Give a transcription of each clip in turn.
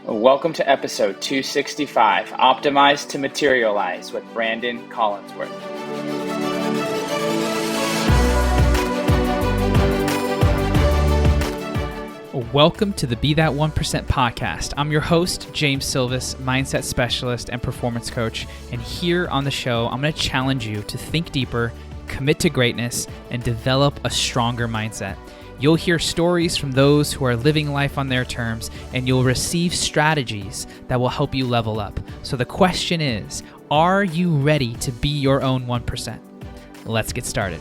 Welcome to episode 265, Optimize to Materialize with Branden Collinsworth. Welcome to the Be That 1% podcast. I'm your host, James Silvis, mindset specialist and performance coach. And here on the show, I'm going to challenge you to think deeper, commit to greatness, and develop a stronger mindset. You'll hear stories from those who are living life on their terms, and you'll receive strategies that will help you level up. So the question is, are you ready to be your own 1%? Let's get started.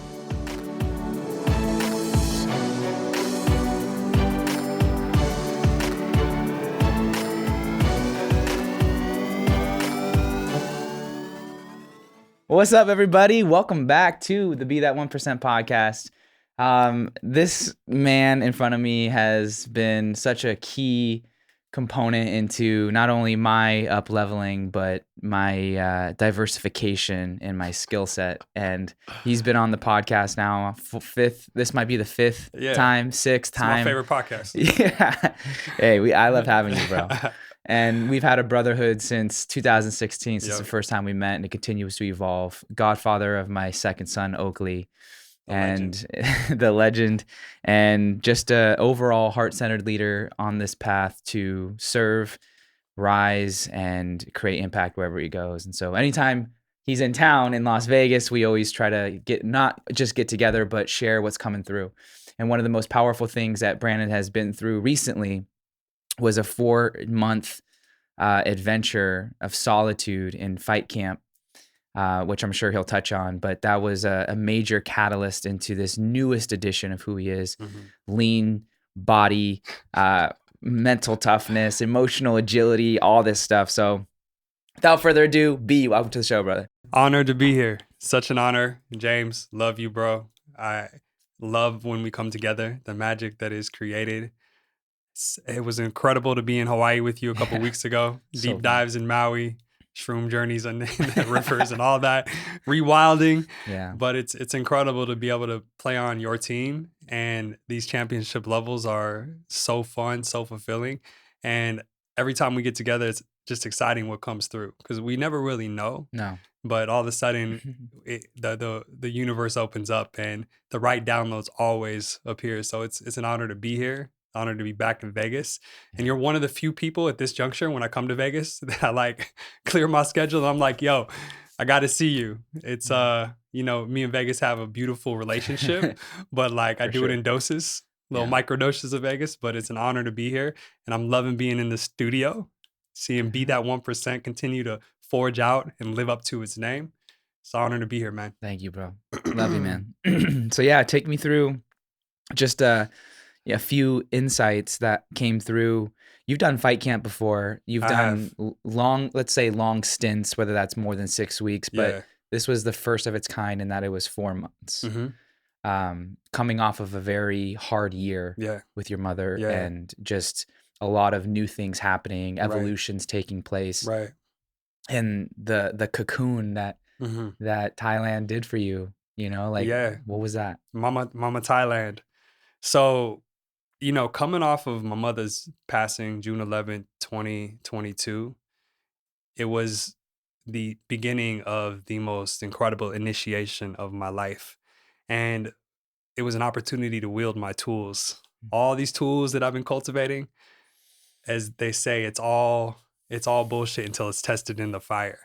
What's up, everybody? Welcome back to the Be That 1% podcast. This man in front of me has been such a key component into not only my up-leveling, but my diversification in my skill set. And he's been on the podcast now, this might be the fifth time, sixth time. It's my favorite podcast. Yeah. Hey, I love having you, bro. And we've had a brotherhood since 2016, since the first time we met, and it continues to evolve. Godfather of my second son, Oakley, the legend, and just a overall heart-centered leader on this path to serve, rise, and create impact wherever he goes. And so anytime he's in town in Las Vegas, we always try to not just get together, but share what's coming through. And one of the most powerful things that Branden has been through recently was a 4-month adventure of solitude in fight camp, which I'm sure he'll touch on. But that was a major catalyst into this newest edition of who he is. Lean body, mental toughness, emotional agility, all this stuff. So without further ado, B, welcome to the show, brother. Honored to be here. Such an honor. James, love you, bro. I love when we come together, the magic that is created. It was incredible to be in Hawaii with you a couple weeks ago. Deep dives in Maui, shroom journeys on the rivers and all that, rewilding. Yeah. But it's incredible to be able to play on your team, and these championship levels are so fun, so fulfilling. And every time we get together, it's just exciting what comes through, because we never really know. No. But all of a sudden, the universe opens up and the right downloads always appear. So it's an honor to be here. Honored to be back in Vegas. And you're one of the few people at this juncture when I come to Vegas that I like clear my schedule. I'm like, yo, I got to see you. It's, me and Vegas have a beautiful relationship, but like I do it in doses, little micro doses of Vegas, but it's an honor to be here. And I'm loving being in the studio, seeing Be That 1% continue to forge out and live up to its name. It's an honor to be here, man. Thank you, bro. Love you, man. So yeah, take me through just a few insights that came through. You've done fight camp before. You've done long stints, whether that's more than 6 weeks, but this was the first of its kind in that it was 4 months. Coming off of a very hard year with your mother and just a lot of new things happening, evolutions taking place. Right. And the cocoon that Thailand did for you, what was that? Mama Thailand. So, coming off of my mother's passing, June 11th, 2022, it was the beginning of the most incredible initiation of my life. And it was an opportunity to wield my tools. All these tools that I've been cultivating, as they say, it's all bullshit until it's tested in the fire.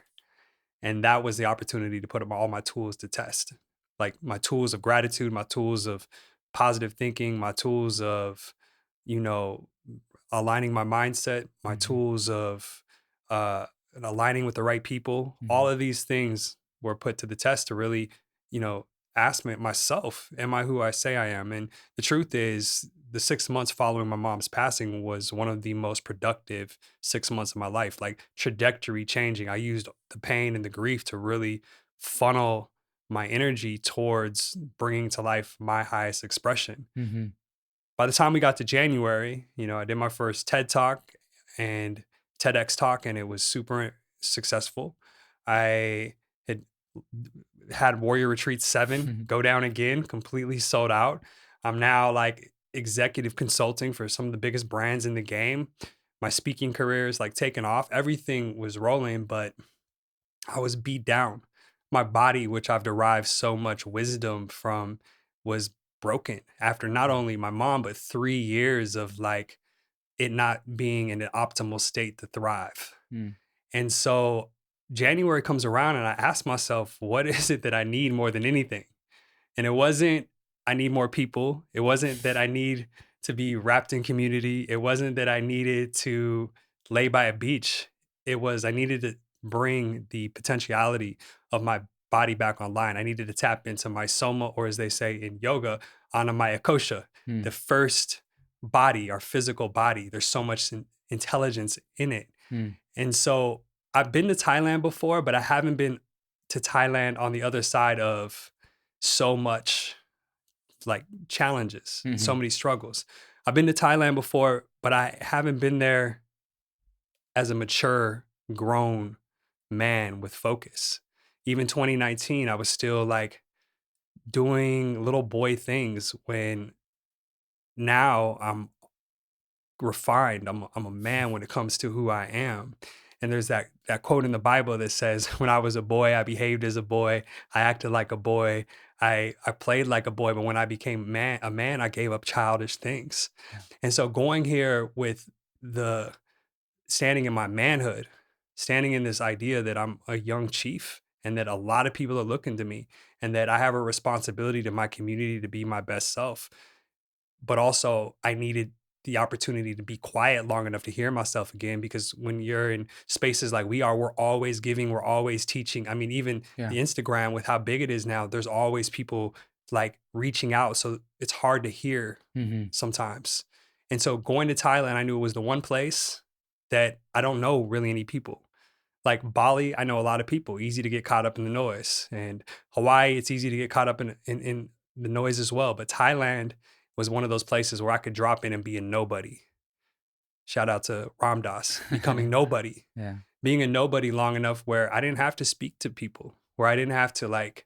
And that was the opportunity to put all my tools to test. Like my tools of gratitude, my tools of positive thinking, my tools of, aligning my mindset, my tools of aligning with the right people. All of these things were put to the test to really, ask myself, am I who I say I am? And the truth is, the 6 months following my mom's passing was one of the most productive 6 months of my life, like trajectory changing. I used the pain and the grief to really funnel my energy towards bringing to life my highest expression. By the time we got to January, I did my first TED Talk and TEDx talk, and it was super successful. I had Warrior Retreat 7 go down again, completely sold out. I'm now like executive consulting for some of the biggest brands in the game. my speaking career is like taking off. Everything was rolling, but I was beat down. My body, which I've derived so much wisdom from, was broken after not only my mom, but 3 years of like it not being in an optimal state to thrive. Mm. And so January comes around and I ask myself, what is it that I need more than anything? And it wasn't, I need more people. It wasn't that I need to be wrapped in community. It wasn't that I needed to lay by a beach. It was, I needed to bring the potentiality of my body back online. I needed to tap into my soma, or as they say in yoga, anamaya kosha, Mm. the first body, our physical body. There's so much intelligence in it. Mm. And so I've been to Thailand before, but I haven't been to Thailand on the other side of so much like challenges, Mm-hmm. so many struggles. I've been to Thailand before, but I haven't been there as a mature, grown man with focus. Even 2019, I was still like doing little boy things when now I'm refined. I'm a man when it comes to who I am. And there's that quote in the Bible that says, "When I was a boy, I behaved as a boy. I acted like a boy. I played like a boy. But when I became a man, I gave up childish things." Yeah. And so going here with the standing in my manhood, standing in this idea that I'm a young chief and that a lot of people are looking to me and that I have a responsibility to my community to be my best self. But also I needed the opportunity to be quiet long enough to hear myself again, because when you're in spaces like we are, we're always giving, we're always teaching. I mean, even Yeah. the Instagram with how big it is now, there's always people like reaching out. So it's hard to hear Mm-hmm. sometimes. And so going to Thailand, I knew it was the one place that I don't know really any people. Like Bali, I know a lot of people, easy to get caught up in the noise. And Hawaii, it's easy to get caught up in the noise as well. But Thailand was one of those places where I could drop in and be a nobody. Shout out to Ram Dass, becoming nobody. Yeah. Being a nobody long enough where I didn't have to speak to people, where I didn't have to like,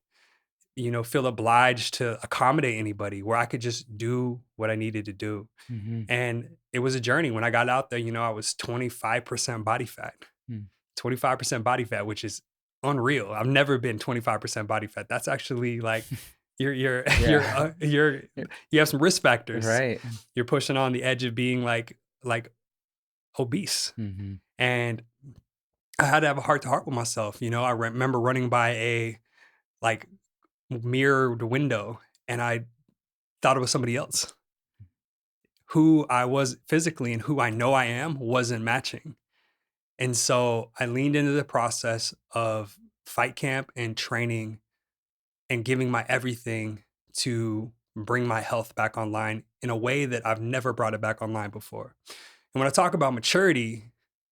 feel obliged to accommodate anybody, where I could just do what I needed to do. Mm-hmm. And it was a journey. When I got out there, I was 25% body fat. 25% body fat, which is unreal. I've never been 25% body fat. That's actually like you have some risk factors. Right. You're pushing on the edge of being like obese. Mm-hmm. And I had to have a heart to heart with myself. I remember running by a like mirrored window and I thought it was somebody else. Who I was physically and who I know I am wasn't matching. And so I leaned into the process of fight camp and training and giving my everything to bring my health back online in a way that I've never brought it back online before. And when I talk about maturity,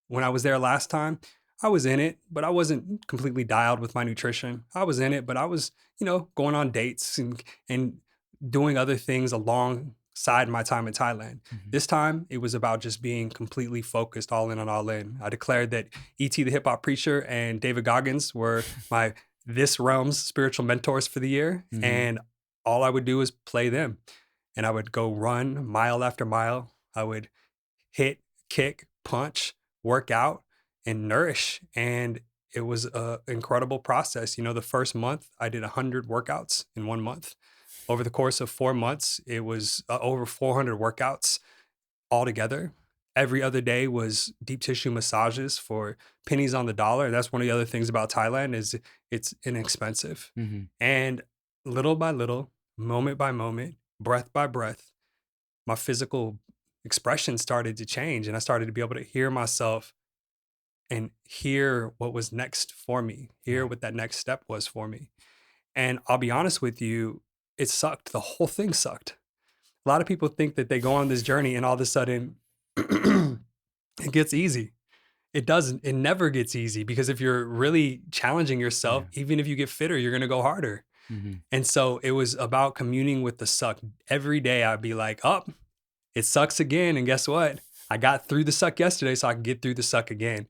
when I was there last time, I was in it, but I wasn't completely dialed with my nutrition. I was in it, but I was, going on dates and doing other things alongside my time in Thailand. Mm-hmm. This time, it was about just being completely focused, all in on all in. I declared that E.T. the Hip Hop Preacher and David Goggins were my this realm's spiritual mentors for the year. Mm-hmm. And all I would do is play them. And I would go run mile after mile. I would hit, kick, punch, work out, and nourish. And it was an incredible process. The first month I did 100 workouts in 1 month. Over the course of 4 months, it was over 400 workouts altogether. Every other day was deep tissue massages for pennies on the dollar. That's one of the other things about Thailand is it's inexpensive. Mm-hmm. And little by little, moment by moment, breath by breath, my physical expression started to change. And I started to be able to hear myself and hear what was next for me, hear what that next step was for me. And I'll be honest with you, it sucked. The whole thing sucked. A lot of people think that they go on this journey and all of a sudden it gets easy. It doesn't. It never gets easy, because if you're really challenging yourself, even if you get fitter, you're going to go harder. Mm-hmm. And so it was about communing with the suck. Every day I'd be like, it sucks again. And guess what? I got through the suck yesterday, so I can get through the suck again.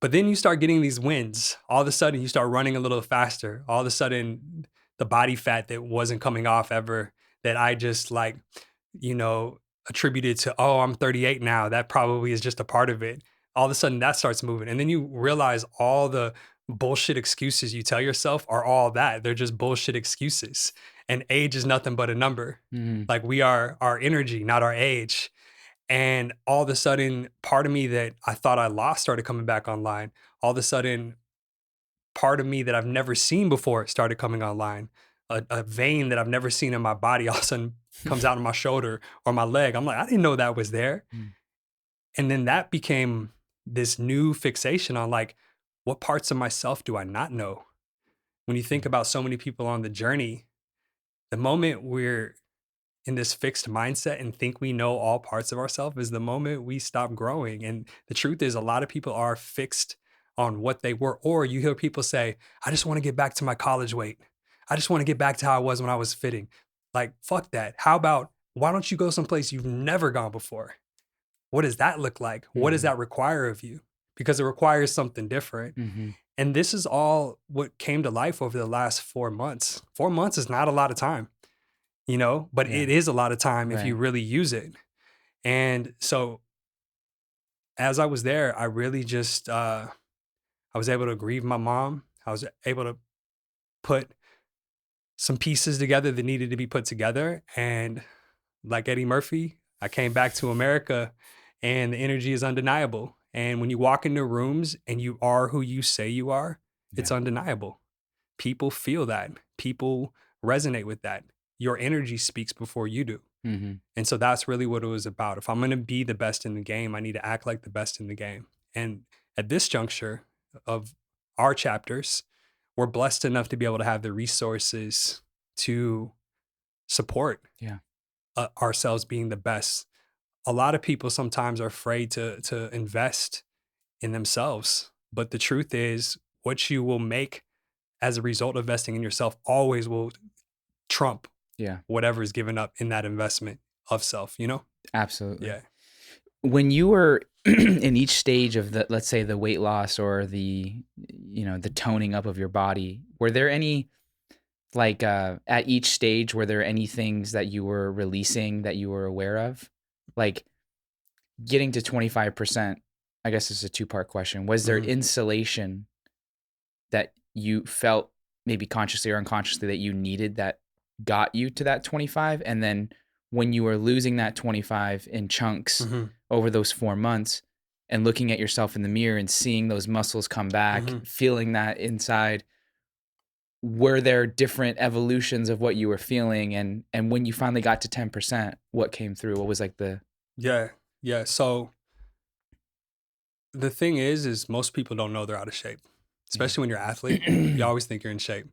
But then you start getting these wins. All of a sudden you start running a little faster. All of a sudden the body fat that wasn't coming off ever, that I just attributed to, oh, I'm 38 now. That probably is just a part of it. All of a sudden that starts moving. And then you realize all the bullshit excuses you tell yourself are all that. They're just bullshit excuses. And age is nothing but a number. Like we are our energy, not our age. And all of a sudden, part of me that I thought I lost started coming back online. All of a sudden, part of me that I've never seen before started coming online. A vein that I've never seen in my body all of a sudden comes out of my shoulder or my leg. I'm like, I didn't know that was there. And then that became this new fixation on like, what parts of myself do I not know? When you think about so many people on the journey, the moment we're in this fixed mindset and think we know all parts of ourselves is the moment we stop growing. And the truth is, a lot of people are fixed on what they were. Or you hear people say, I just want to get back to my college weight. I just want to get back to how I was when I was fitting. Like, fuck that. How about, why don't you go someplace you've never gone before? What does that look like? What does that require of you? Because it requires something different. And this is all what came to life over the last 4 months. 4 months is not a lot of time, you know, but it is a lot of time if you really use it. And so as I was there, I really just, I was able to grieve my mom. I was able to put some pieces together that needed to be put together. And like Eddie Murphy, I came back to America and the energy is undeniable. And when you walk into rooms and you are who you say you are, it's undeniable. People feel that. People resonate with that. Your energy speaks before you do. And so that's really what it was about. If I'm going to be the best in the game, I need to act like the best in the game. And at this juncture of our chapters, we're blessed enough to be able to have the resources to support ourselves being the best. A lot of people sometimes are afraid to invest in themselves. But the truth is, what you will make as a result of investing in yourself always will trump whatever is given up in that investment of self, you know? Absolutely. Yeah. When you were in each stage of the, let's say the weight loss or the, you know, the toning up of your body, were there any, like, at each stage, were there any things that you were releasing that you were aware of? Like getting to 25%, I guess it's a two-part question. Was there insulation that you felt maybe consciously or unconsciously that you needed that got you to that 25? And then when you were losing that 25 in chunks over those 4 months and looking at yourself in the mirror and seeing those muscles come back, feeling that inside, were there different evolutions of what you were feeling? And when you finally got to 10%, what came through? What was like the... Yeah. So the thing is most people don't know they're out of shape, especially when you're an athlete. You always think you're in shape.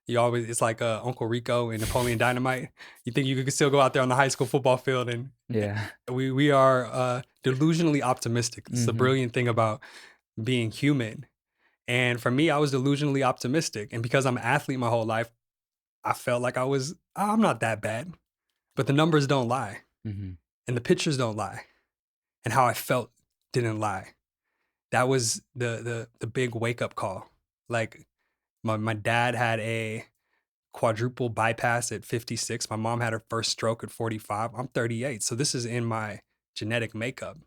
It's like Uncle Rico and Napoleon Dynamite. You think you could still go out there on the high school football field, and we are delusionally optimistic. It's the brilliant thing about being human. And for me, I was delusionally optimistic. And because I'm an athlete my whole life, I felt like I'm not that bad. But the numbers don't lie. And the pictures don't lie. And how I felt didn't lie. That was the big wake-up call. Like, my dad had a quadruple bypass at 56. My mom had her first stroke at 45. I'm 38. So this is in my genetic makeup.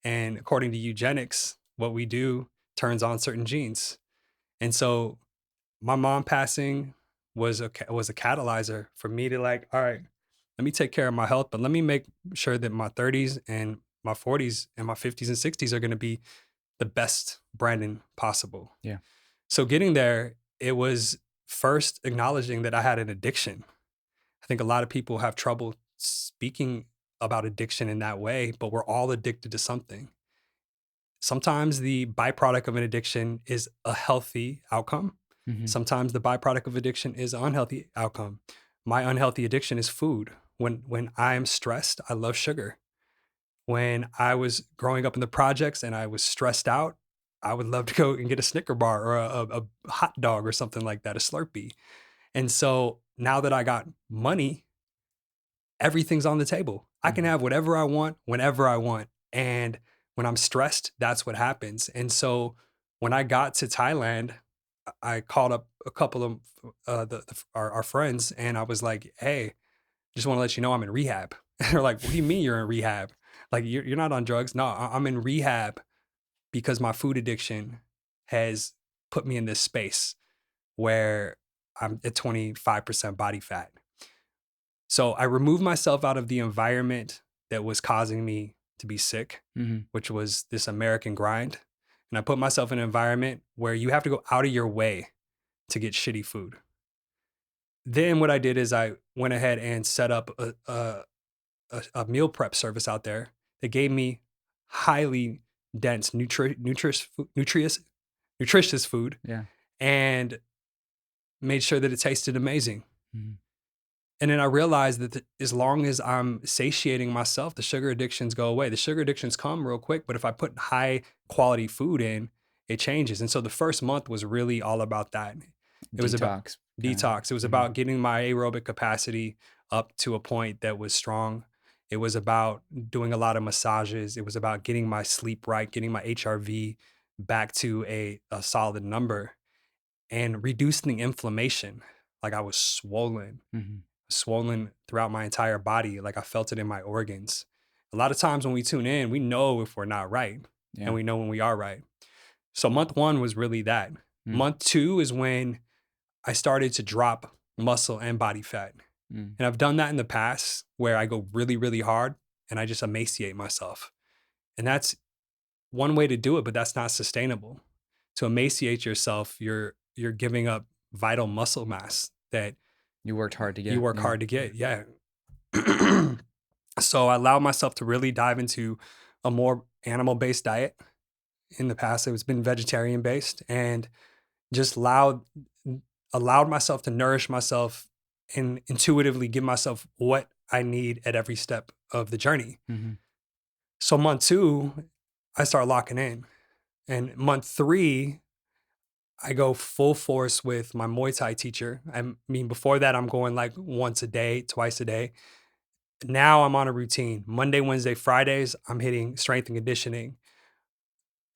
And according to eugenics, what we do turns on certain genes. And so my mom passing was a catalyzer for me to like, all right, let me take care of my health, but let me make sure that my 30s and my 40s and my 50s and 60s are going to be the best Branden possible. Yeah. So getting there, it was first acknowledging that I had an addiction. I think a lot of people have trouble speaking about addiction in that way, but we're all addicted to something. Sometimes the byproduct of an addiction is a healthy outcome. Sometimes the byproduct of addiction is an unhealthy outcome. My unhealthy addiction is food. When I'm stressed, I love sugar. When I was growing up in the projects and I was stressed out, I would love to go and get a Snicker bar or a hot dog or something like that, a Slurpee. And so now that I got money, everything's on the table. I can have whatever I want, whenever I want. And when I'm stressed, that's what happens. And so when I got to Thailand, I called up a couple of our friends and I was like, hey, just want to let you know I'm in rehab. And they're like, what do you mean you're in rehab? Like, you're not on drugs. No, I'm in rehab because my food addiction has put me in this space where I'm at 25% body fat. So I removed myself out of the environment that was causing me to be sick, which was this American grind. And I put myself in an environment where you have to go out of your way to get shitty food. Then what I did is I went ahead and set up a meal prep service out there that gave me highly dense, nutritious food, Yeah. and made sure that it tasted amazing. Mhm. And then I realized that as long as I'm satiating myself, the sugar addictions go away. The sugar addictions come real quick, but if I put high quality food in, it changes. And so the first month was really all about that. It was about Detox. detox. It was about getting my aerobic capacity up to a point that was strong. It was about doing a lot of massages. It was about getting my sleep right, getting my HRV back to a solid number, and reducing the inflammation. Like, I was swollen throughout my entire body. Like, I felt it in my organs. A lot of times when we tune in, we know if we're not right, and we know when we are right. So month 1 was really that. Month 2 is when I started to drop muscle and body fat. And I've done that in the past where I go really, really hard and I just emaciate myself. And that's one way to do it, but that's not sustainable. To emaciate yourself, you're giving up vital muscle mass that you worked hard to get. You work hard to get, yeah. So I allowed myself to really dive into a more animal-based diet. In the past, it's been vegetarian-based, and just allowed myself to nourish myself and intuitively give myself what I need at every step of the journey. So month 2, I start locking in. And month 3, I go full force with my Muay Thai teacher. I mean, before that, I'm going like once a day, twice a day. Now I'm on a routine. Monday, Wednesday, Fridays, I'm hitting strength and conditioning.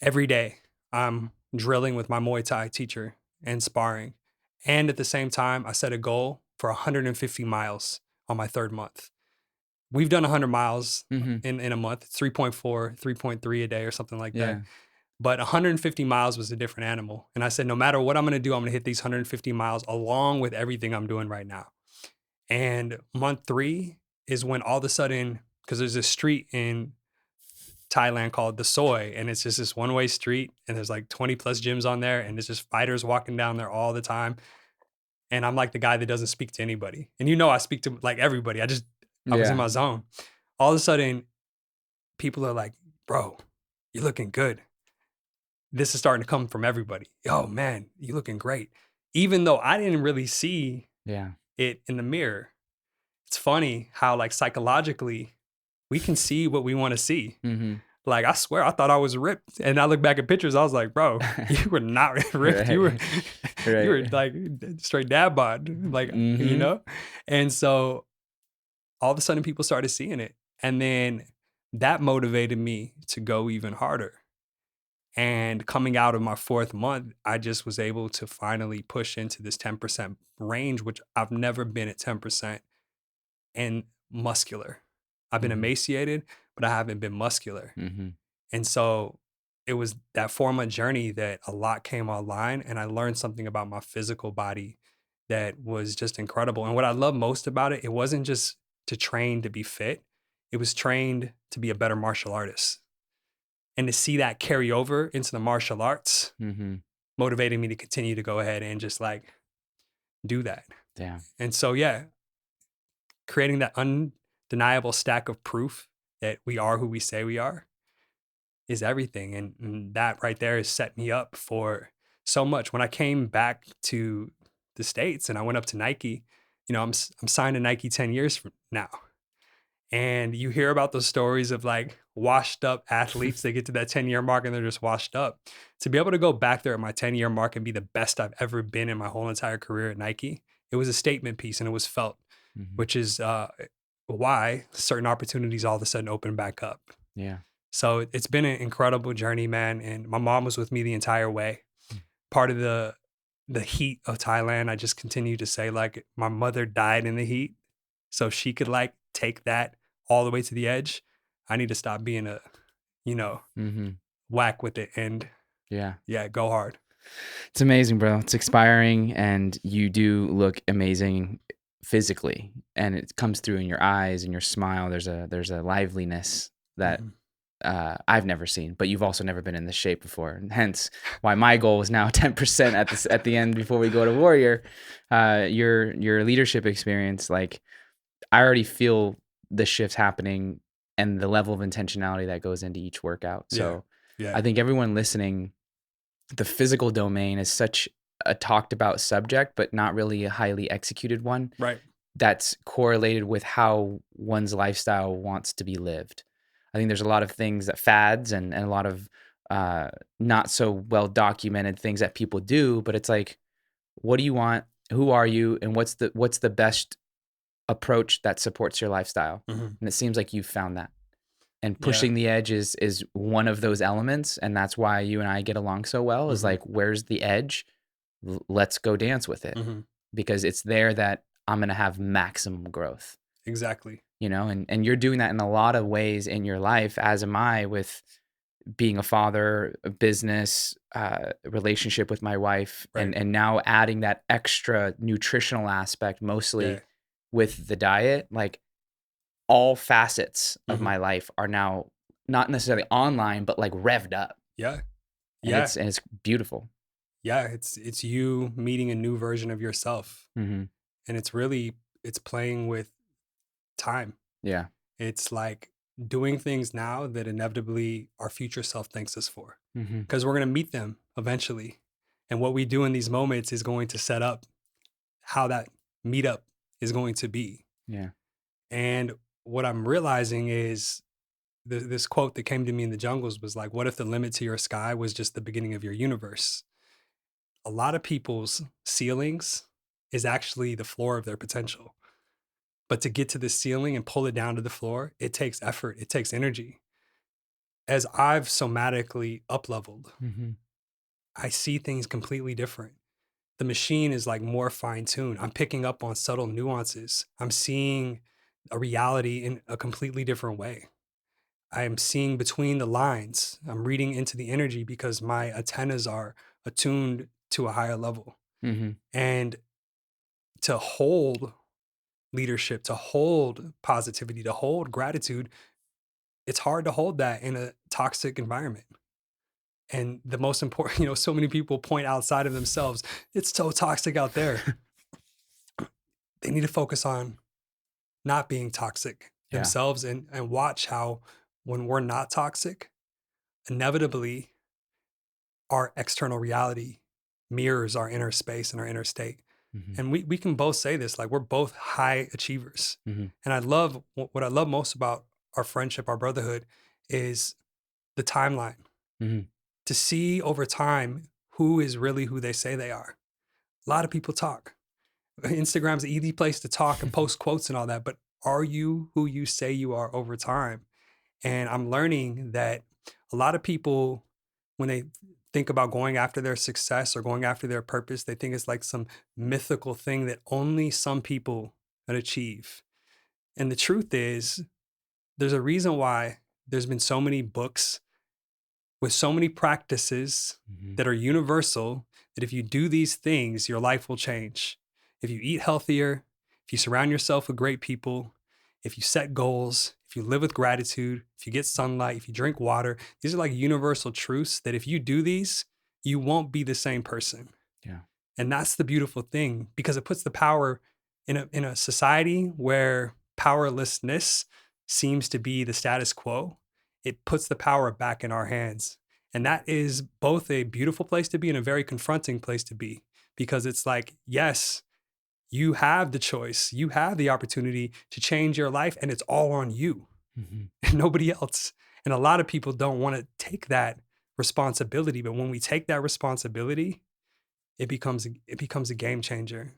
Every day, I'm drilling with my Muay Thai teacher and sparring. And at the same time, I set a goal for 150 miles on my 3rd month. We've done 100 miles in a month. It's 3.4, 3.3 a day or something like that. But 150 miles was a different animal. And I said, no matter what I'm going to do, I'm going to hit these 150 miles along with everything I'm doing right now. And month 3 is when all of a sudden, because there's a street in Thailand called the Soy, and it's just this one-way street, and there's like 20 plus gyms on there, and it's just fighters walking down there all the time. And I'm like the guy that doesn't speak to anybody. And I speak to like everybody. I was in my zone. All of a sudden, people are like, bro, you're looking good. This is starting to come from everybody. Yo, man, you looking great. Even though I didn't really see it in the mirror. It's funny how like psychologically we can see what we want to see. Like, I swear I thought I was ripped. And I look back at pictures, I was like, bro, you were not ripped. You were like straight dad bod, like, And so all of a sudden people started seeing it. And then that motivated me to go even harder. And coming out of my 4th month, I just was able to finally push into this 10% range, which I've never been at 10% and muscular. I've been emaciated, but I haven't been muscular. And so it was that 4-month journey that a lot came online, and I learned something about my physical body that was just incredible. And what I love most about it, it wasn't just to train to be fit. It was trained to be a better martial artist. And to see that carry over into the martial arts motivated me to continue to go ahead and just like do that. Yeah. And so, creating that undeniable stack of proof that we are who we say we are is everything. And that right there has set me up for so much. When I came back to the States and I went up to Nike, I'm signed to Nike 10 years from now. And you hear about those stories of like washed up athletes. They get to that 10-year mark and they're just washed up. To be able to go back there at my 10-year mark and be the best I've ever been in my whole entire career at Nike, it was a statement piece and it was felt, which is why certain opportunities all of a sudden open back up. Yeah. So it's been an incredible journey, man. And my mom was with me the entire way. Part of the heat of Thailand, I just continue to say, like, my mother died in the heat so she could like take that all the way to the edge, I need to stop being a, whack with it and go hard. It's amazing, bro. It's inspiring, and you do look amazing physically, and it comes through in your eyes and your smile. There's a liveliness that I've never seen, but you've also never been in this shape before, and hence why my goal is now 10% at the end before we go to Warrior. Your leadership experience, like, I already feel the shifts happening and the level of intentionality that goes into each workout. So I think everyone listening, the physical domain is such a talked about subject, but not really a highly executed one. Right. That's correlated with how one's lifestyle wants to be lived. I think there's a lot of things that fads and a lot of not so well documented things that people do, but it's like, what do you want? Who are you? And what's the best approach that supports your lifestyle? And it seems like you've found that. And pushing the edge is one of those elements. And that's why you and I get along so well, is like, where's the edge? Let's go dance with it. Because it's there that I'm going to have maximum growth. Exactly. And you're doing that in a lot of ways in your life, as am I, with being a father, a business, relationship with my wife, and now adding that extra nutritional aspect, mostly with the diet. Like, all facets of my life are now not necessarily online, but like revved up. Yeah. And it's beautiful. Yeah. It's you meeting a new version of yourself. And it's playing with time. Yeah. It's like doing things now that inevitably our future self thanks us for, because we're going to meet them eventually. And what we do in these moments is going to set up how that meetup is going to be. Yeah. And what I'm realizing is this quote that came to me in the jungles was like, what if the limit to your sky was just the beginning of your universe? A lot of people's ceilings is actually the floor of their potential. But to get to the ceiling and pull it down to the floor, it takes effort. It takes energy. As I've somatically up-leveled, I see things completely different. The machine is like more fine-tuned. I'm picking up on subtle nuances. I'm seeing a reality in a completely different way. I am seeing between the lines. I'm reading into the energy because my antennas are attuned to a higher level. And to hold leadership, to hold positivity, to hold gratitude, it's hard to hold that in a toxic environment. And the most important, so many people point outside of themselves. It's so toxic out there. They need to focus on not being toxic themselves and watch how, when we're not toxic, inevitably our external reality mirrors our inner space and our inner state. And we can both say this, like, we're both high achievers. And what I love most about our friendship, our brotherhood, is the timeline. To see over time who is really who they say they are. A lot of people talk. Instagram's an easy place to talk and post quotes and all that, but are you who you say you are over time? And I'm learning that a lot of people, when they think about going after their success or going after their purpose, they think it's like some mythical thing that only some people can achieve. And the truth is, there's a reason why there's been so many books with so many practices that are universal, that if you do these things, your life will change. If you eat healthier, if you surround yourself with great people, if you set goals, if you live with gratitude, if you get sunlight, if you drink water, these are like universal truths that if you do these, you won't be the same person. Yeah. And that's the beautiful thing, because it puts the power in a society where powerlessness seems to be the status quo. It puts the power back in our hands. And that is both a beautiful place to be and a very confronting place to be, because it's like, yes, you have the choice. You have the opportunity to change your life, and it's all on you and nobody else. And a lot of people don't want to take that responsibility. But when we take that responsibility, it becomes a game changer.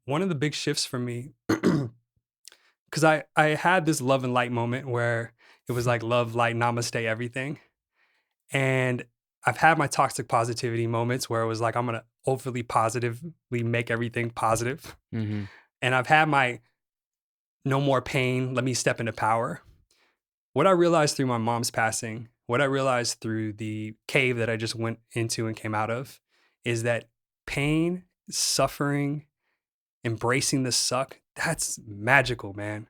One of the big shifts for me, because I had this love and light moment where it was like love, light, namaste, everything. And I've had my toxic positivity moments where it was like, I'm going to overly positively make everything positive. And I've had my no more pain, let me step into power. what I realized through my mom's passing, what I realized through the cave that I just went into and came out of, is that pain, suffering, embracing the suck, that's magical, man.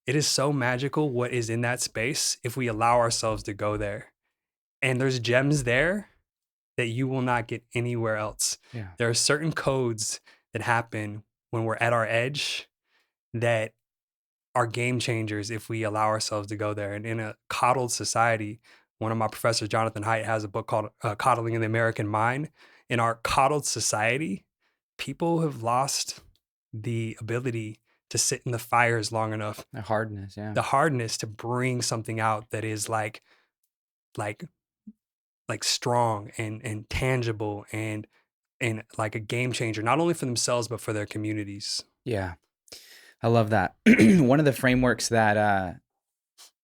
It is so magical what is in that space if we allow ourselves to go there. And there's gems there that you will not get anywhere else. Yeah. There are certain codes that happen when we're at our edge that are game changers if we allow ourselves to go there. And in a coddled society, one of my professors, Jonathan Haidt, has a book called Coddling in the American Mind. In our coddled society, people have lost the ability to sit in the fires long enough. The hardness, yeah. The hardness to bring something out that is like strong and tangible and like a game changer, not only for themselves, but for their communities. Yeah. I love that. One of the frameworks that,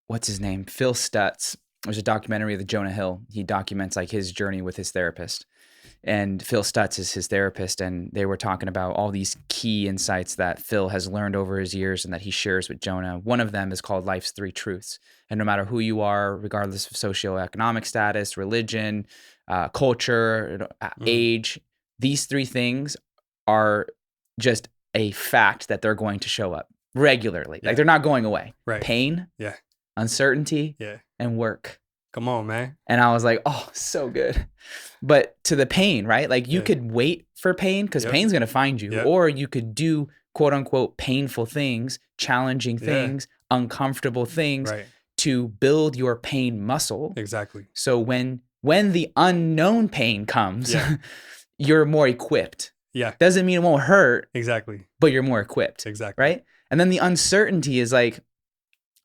what's his name? Phil Stutz. There's a documentary of the Jonah Hill. He documents like his journey with his therapist. And Phil Stutz is his therapist. And they were talking about all these key insights that Phil has learned over his years and that he shares with Jonah. One of them is called Life's Three Truths. And no matter who you are, regardless of socioeconomic status, religion, culture, age, these three things are just a fact that they're going to show up regularly. Yeah. Like they're not going away. Right. Pain, Yeah. uncertainty, Yeah. and work. Come on, man. And I was like, oh, so good. But to the pain, right? Like you could wait for pain because pain's going to find you. Or you could do quote unquote painful things, challenging things, uncomfortable things to build your pain muscle. Exactly. So when the unknown pain comes, you're more equipped. Yeah. Doesn't mean it won't hurt. Exactly. But you're more equipped. Exactly. Right? And then the uncertainty is like,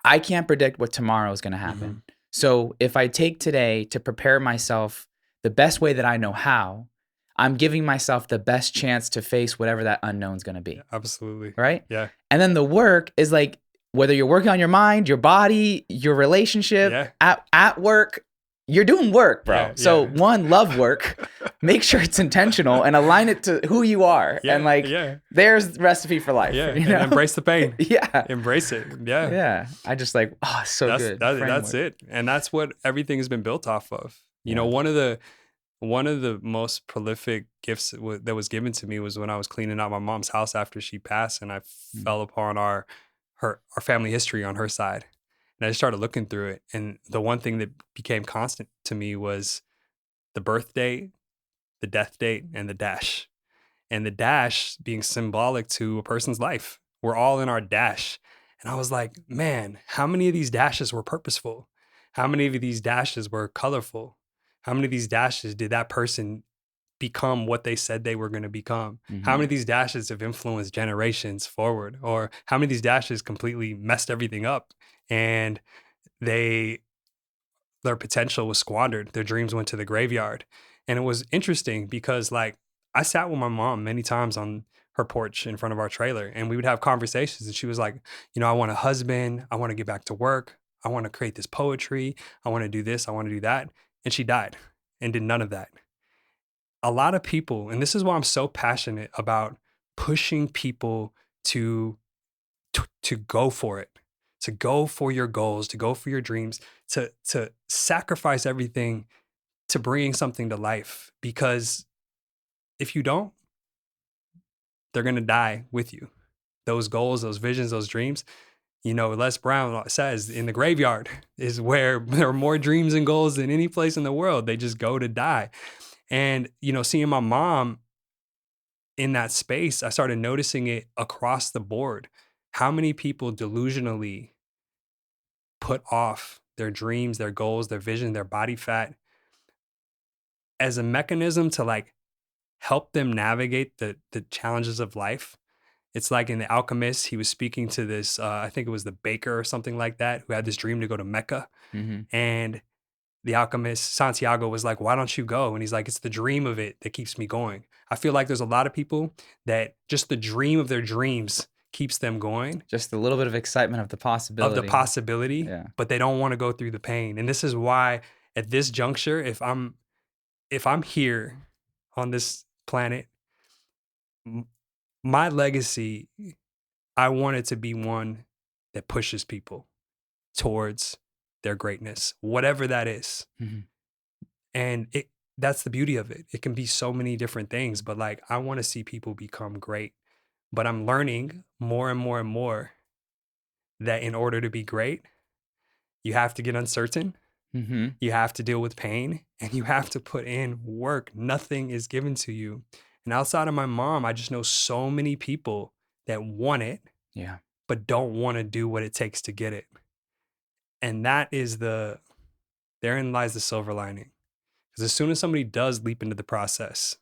I can't predict what tomorrow is going to happen. Mm-hmm. So if I take today to prepare myself the best way that I know how, I'm giving myself the best chance to face whatever that unknown is going to be. Yeah, absolutely. Right? Yeah. And then the work is like, whether you're working on your mind, your body, your relationship, at work, you're doing work, bro. Yeah, so one, love work, make sure it's intentional and align it to who you are. And like, there's the recipe for life. Yeah. You know? And embrace the pain. Yeah. Embrace it. Yeah. Yeah. I just like, oh, so good. That's it. And that's what everything has been built off of. You know, one of the most prolific gifts that was given to me was when I was cleaning out my mom's house after she passed, and I fell upon our family history on her side. And I just started looking through it. And the one thing that became constant to me was the birth date, the death date, and the dash. And the dash being symbolic to a person's life. We're all in our dash. And I was like, man, how many of these dashes were purposeful? How many of these dashes were colorful? How many of these dashes did that person become what they said they were going to become? Mm-hmm. How many of these dashes have influenced generations forward? Or how many of these dashes completely messed everything up and their potential was squandered? Their dreams went to the graveyard. And it was interesting because like I sat with my mom many times on her porch in front of our trailer, and we would have conversations, and she was like, you know, I want a husband. I want to get back to work. I want to create this poetry. I want to do this. I want to do that. And she died and did none of that. A lot of people, and this is why I'm so passionate about pushing people to go for it, to go for your goals, to go for your dreams, to sacrifice everything to bring something to life. Because if you don't, they're going to die with you. Those goals, those visions, those dreams. You know, Les Brown says in the graveyard is where there are more dreams and goals than any place in the world. They just go to die. And, you know, seeing my mom in that space, I started noticing it across the board. How many people delusionally put off their dreams, their goals, their vision, their body fat as a mechanism to like help them navigate the challenges of life. It's like in The Alchemist, he was speaking to this, I think it was the baker or something like that, who had this dream to go to Mecca. Mm-hmm. And the alchemist, Santiago, was like, why don't you go? And he's like, it's the dream of it that keeps me going. I feel like there's a lot of people that just the dream of their dreams keeps them going. Just a little bit of excitement of the possibility. But they don't want to go through the pain. And this is why at this juncture, if I'm here on this planet, my legacy, I want it to be one that pushes people towards their greatness, whatever that is. Mm-hmm. And that's the beauty of it. It can be so many different things, but like, I want to see people become great. But I'm learning more and more and more that in order to be great, you have to get uncertain. Mm-hmm. You have to deal with pain, and you have to put in work. Nothing is given to you. And outside of my mom, I just know so many people that want it, Yeah. but don't want to do what it takes to get it. And therein lies the silver lining. Because as soon as somebody does leap into the process,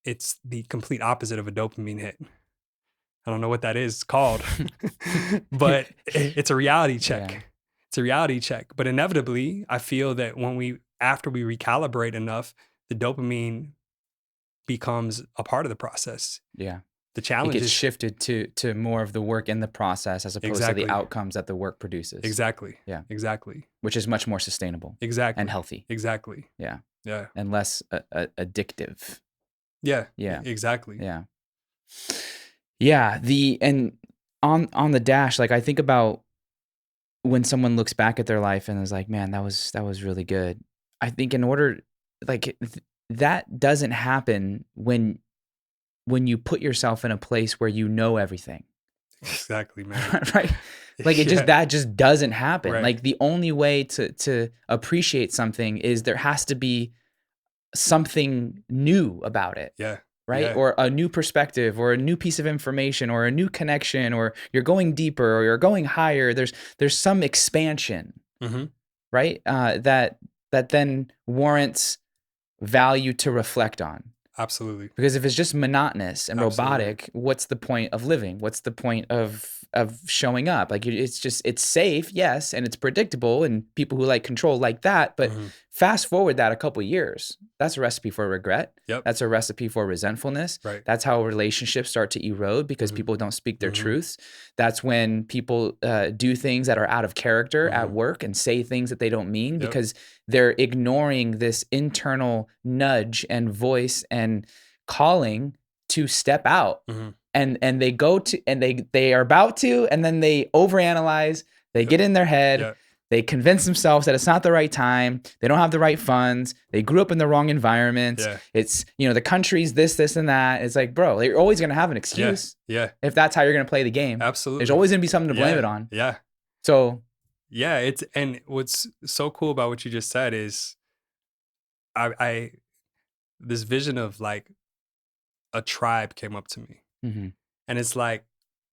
it's the complete opposite of a dopamine hit. I don't know what that is called, but it's a reality check. Yeah. It's a reality check. But inevitably, I feel that after we recalibrate enough, the dopamine becomes a part of the process. Yeah. The It challenge gets is shifted to more of the work in the process as opposed to Exactly. the outcomes that the work produces. exactly. Yeah. Exactly. Which is much more sustainable Exactly. and healthy. Exactly. Yeah. Yeah. And less addictive. Yeah. Yeah. Exactly. Yeah. Yeah. And on the dash, like I think about when someone looks back at their life and is like, man, that was really good. I think in order, like that doesn't happen when you put yourself in a place where you know everything. Exactly, man. Right? Like that just doesn't happen. Right. Like the only way to appreciate something is there has to be something new about it. Yeah. Right? Yeah. Or a new perspective or a new piece of information or a new connection or you're going deeper or you're going higher. There's some expansion, Mm-hmm. right? That then warrants value to reflect on. Absolutely. Because if it's just monotonous and Absolutely. robotic, what's the point of living? What's the point of showing up? Like it's safe, yes, and it's predictable, and people who like control like that. But Mhm. fast forward that a couple of years, that's a recipe for regret. Yep. That's a recipe for resentfulness. Right. That's how relationships start to erode because Mhm. people don't speak their Mhm. truths. That's when people do things that are out of character at Mhm. work and say things that they don't mean Yep. because they're ignoring this internal nudge and voice and calling to step out. Mhm. And they go to and they are about to, and then they overanalyze, they Yep. get in their head, Yep. they convince themselves that it's not the right time, they don't have the right funds, they grew up in the wrong environment. Yeah. It's, the country's this and that. It's like, bro, you're always gonna have an excuse Yeah. if that's how you're gonna play the game. Absolutely. There's always gonna be something to blame Yeah. it on. Yeah. So Yeah. And what's so cool about what you just said is I this vision of like a tribe came up to me. mhm. And it's like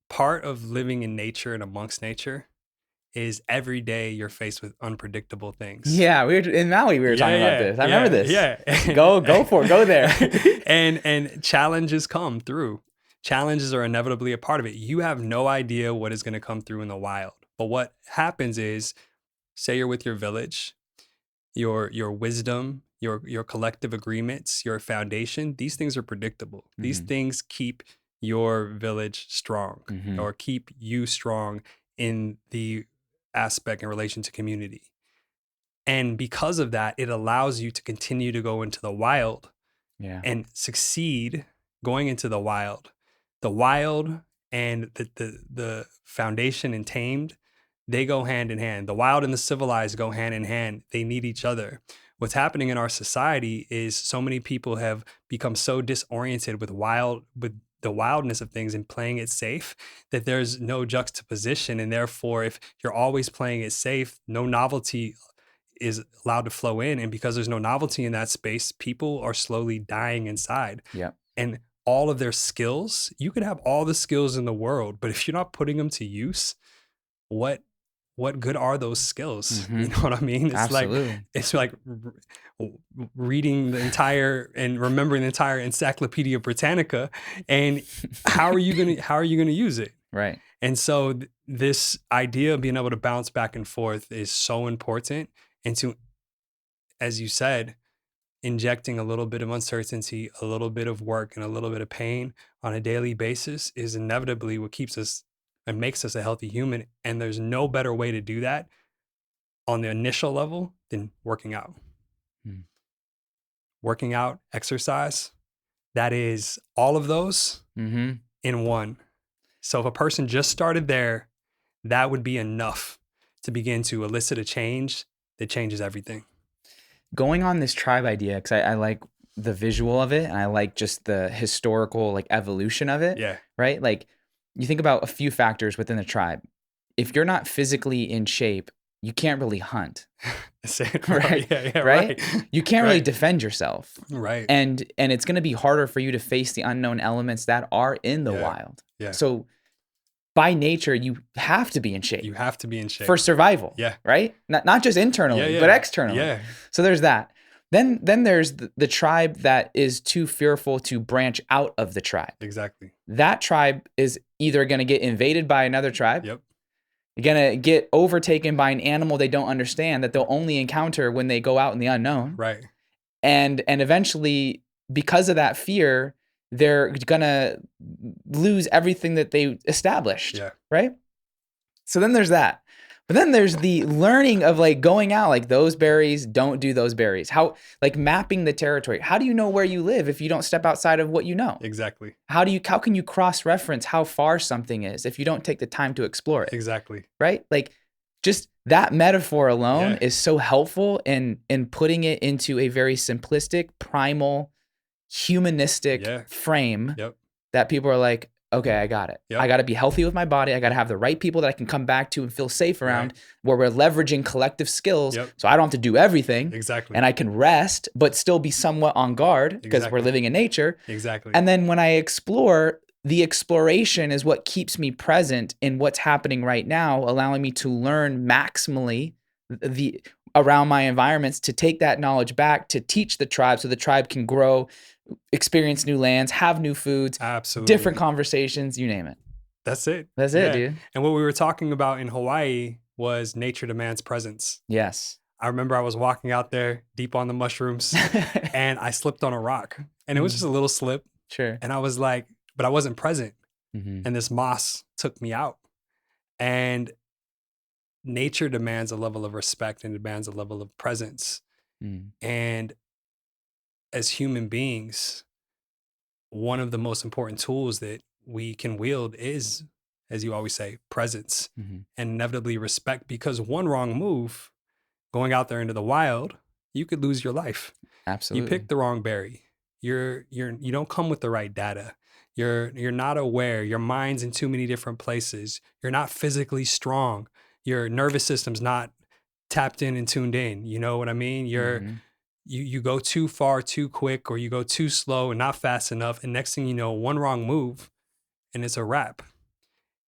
part of living in nature and amongst nature is every day you're faced with unpredictable things. Yeah, in Maui we were talking about this. I remember this. Yeah. Go for it. Go there. and challenges come through. Challenges are inevitably a part of it. You have no idea what is going to come through in the wild. But what happens is, say you're with your village, your wisdom, your collective agreements, your foundation, these things are predictable. These Mhm. things keep your village strong Mhm. or keep you strong in the aspect in relation to community. And because of that, it allows you to continue to go into the wild Yeah. and succeed going into the wild. The wild and the foundation and tamed, they go hand in hand. The wild and the civilized go hand in hand. They need each other. What's happening in our society is so many people have become so disoriented with the wildness of things and playing it safe that there's no juxtaposition. And therefore, if you're always playing it safe, no novelty is allowed to flow in. And because there's no novelty in that space, people are slowly dying inside. Yeah. And all of their skills, you could have all the skills in the world, but if you're not putting them to use, what good are those skills? Mhm. You know what I mean? Absolutely. It's like reading the entire and remembering the entire Encyclopedia Britannica, and how are you gonna use it? Right. And so this idea of being able to bounce back and forth is so important. And to, as you said, injecting a little bit of uncertainty, a little bit of work, and a little bit of pain on a daily basis is inevitably what keeps us and makes us a healthy human. And there's no better way to do that on the initial level than working out. Hmm. Working out, exercise, that is all of those Mm-hmm. in one. So if a person just started there, that would be enough to begin to elicit a change that changes everything. Going on this tribe idea, because I like the visual of it, and I like just the historical like evolution of it. Yeah. Right? Like you think about a few factors within the tribe. If you're not physically in shape, you can't really hunt. Right? Yeah, right. You can't really defend yourself. Right. And it's going to be harder for you to face the unknown elements that are in the Yeah. wild. Yeah. So by nature, you have to be in shape. You have to be in shape for survival. Yeah. Right? Not just internally, but externally. Yeah. So there's that. Then there's the tribe that is too fearful to branch out of the tribe. Exactly. That tribe is either going to get invaded by another tribe. Yep. You're going to get overtaken by an animal they don't understand that they'll only encounter when they go out in the unknown. Right. And eventually, because of that fear, they're going to lose everything that they established. Yeah. Right? So then there's that. But then there's the learning of like going out, like those berries, don't do those berries. How, like mapping the territory. How do you know where you live if you don't step outside of what you know? Exactly. How can you cross-reference how far something is if you don't take the time to explore it? Exactly. Right? Like just that metaphor alone is so helpful in putting it into a very simplistic, primal, humanistic frame that people are like, okay, I got it. I got to be healthy with my body. I got to have the right people that I can come back to and feel safe around, where we're leveraging collective skills. So I don't have to do everything. Exactly. And I can rest, but still be somewhat on guard because we're living in nature. Exactly. And then when I explore, the exploration is what keeps me present in what's happening right now, allowing me to learn maximally around my environments, to take that knowledge back, to teach the tribe so the tribe can grow, experience new lands, have new foods, different conversations, you name it. That's it. That's it, dude. And what we were talking about in Hawaii was nature demands presence. Yes. I remember I was walking out there deep on the mushrooms and I slipped on a rock, and it was just a little slip. Sure. And I was like, but I wasn't present. Mm-hmm. And this moss took me out. And nature demands a level of respect and demands a level of presence. And as human beings, one of the most important tools that we can wield is, as you always say, presence, and inevitably respect, because one wrong move going out there into the wild, you could lose your life. Absolutely. You pick the wrong berry. You don't come with the right data. You're not aware. Your mind's in too many different places. You're not physically strong. Your nervous system's not tapped in and tuned in. You know what I mean? You go too far too quick, or you go too slow and not fast enough, and next thing you know, one wrong move and it's a wrap.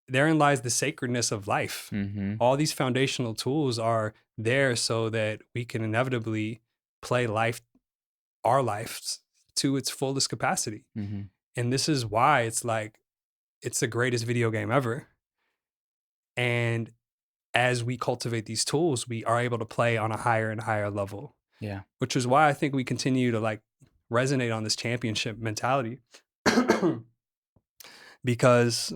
Therein lies the sacredness of life. All these foundational tools are there so that we can inevitably play our lives to its fullest capacity. And this is why it's like, it's the greatest video game ever. And as we cultivate these tools, we are able to play on a higher and higher level. Yeah. Which is why I think we continue to like resonate on this championship mentality. Because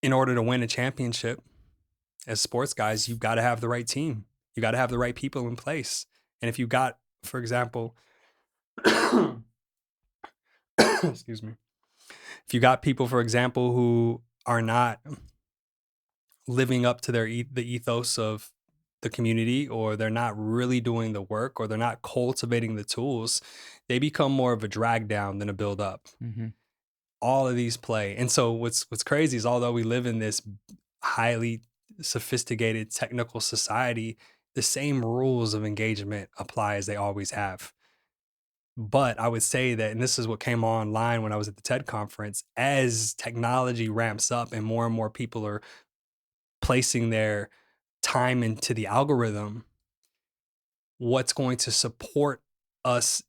in order to win a championship as sports guys, you've got to have the right team. You got to have the right people in place. And if you got, for example, excuse me, if you got people, for example, who are not living up to the ethos of the community, or they're not really doing the work, or they're not cultivating the tools, they become more of a drag down than a build up. All of these play. And so what's crazy is, although we live in this highly sophisticated technical society, the same rules of engagement apply as they always have. But I would say that, and this is what came online when I was at the TED conference, as technology ramps up and more people are placing their time into the algorithm, what's going to support us